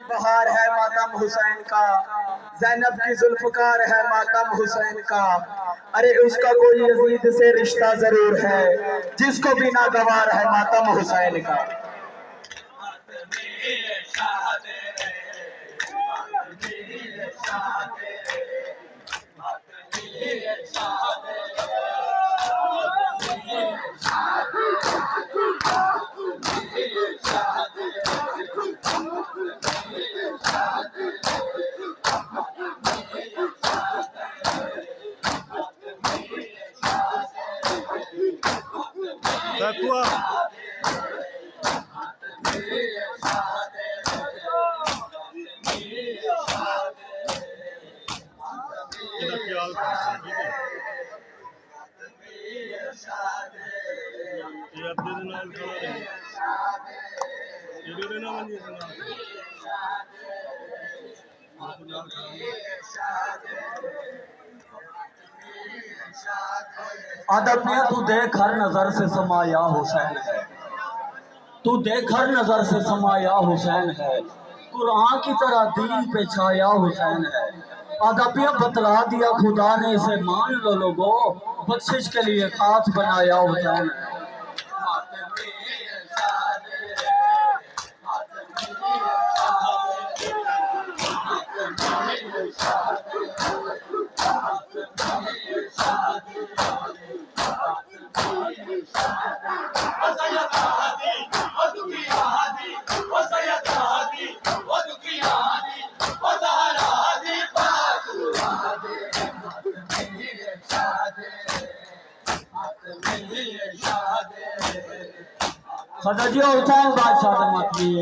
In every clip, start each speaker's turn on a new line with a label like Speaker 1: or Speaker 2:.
Speaker 1: बहार है मातम हुसैन का, जैनब की जुल्फकार है मातम हुसैन का। अरे उसका कोई यजीद से रिश्ता जरूर है, जिसको भी नागवार है मातम हुसैन का।
Speaker 2: Sakua. ਇਹਦਾ ਖਿਆਲ ਕਰਨਾ ਠੀਕ ਹੈ ਇਹ ਅੱਧੇ ਦੇ ਨਾਲ ਖੜਾ ਰਹੇ ਇਹਦੇ ਨਾਲ ਨਹੀਂ ਸੁਣਾ
Speaker 3: अदबिया तू देख हर नजर से समाया हुसैन है, तू देख हर नजर से समाया हुसैन है, कुरान की तरह दीन पे छाया हुसैन है। अदबिया बतला दिया खुदा ने, इसे मान लो लोगो, बख्शिश के लिए खास बनाया हुसैन है। खदजी हुसैन बादशाह मतली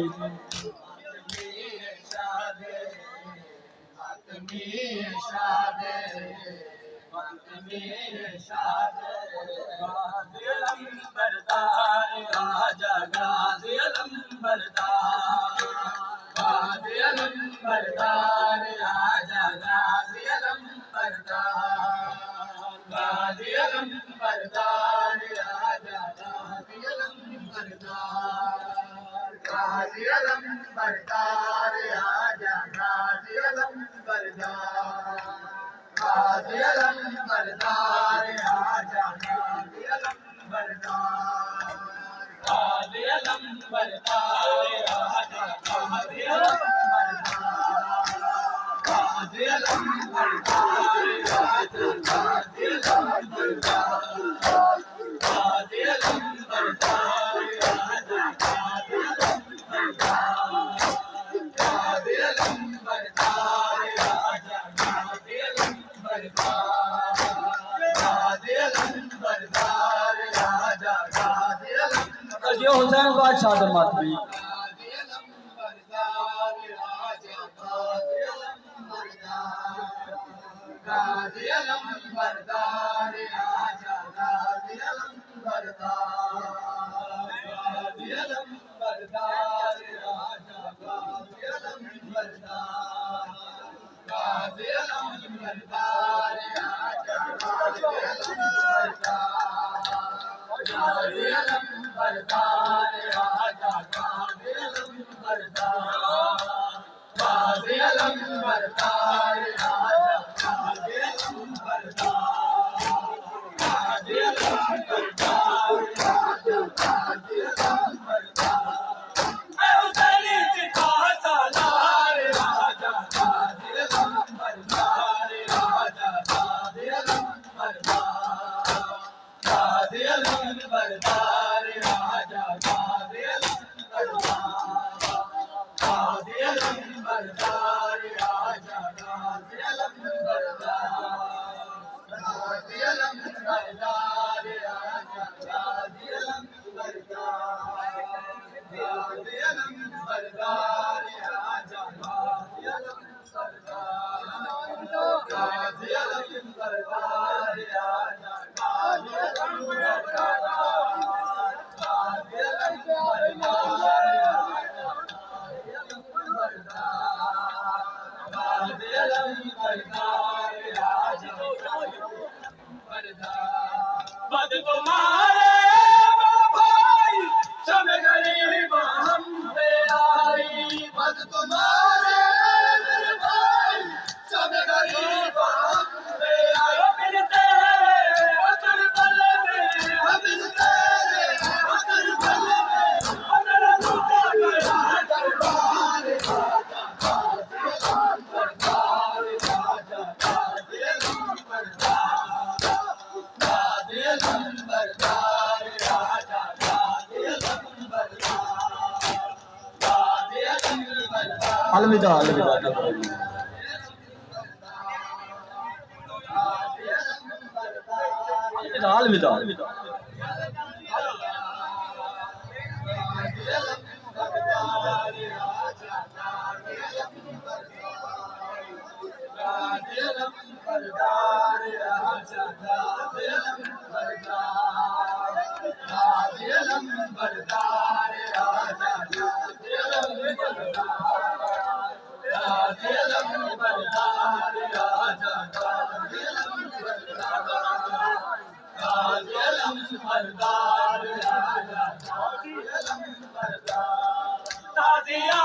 Speaker 3: हुसैन बादशाह मतली अलविदा अलविदा अलविदा। अलविदा अलविदा।
Speaker 4: ताज़िया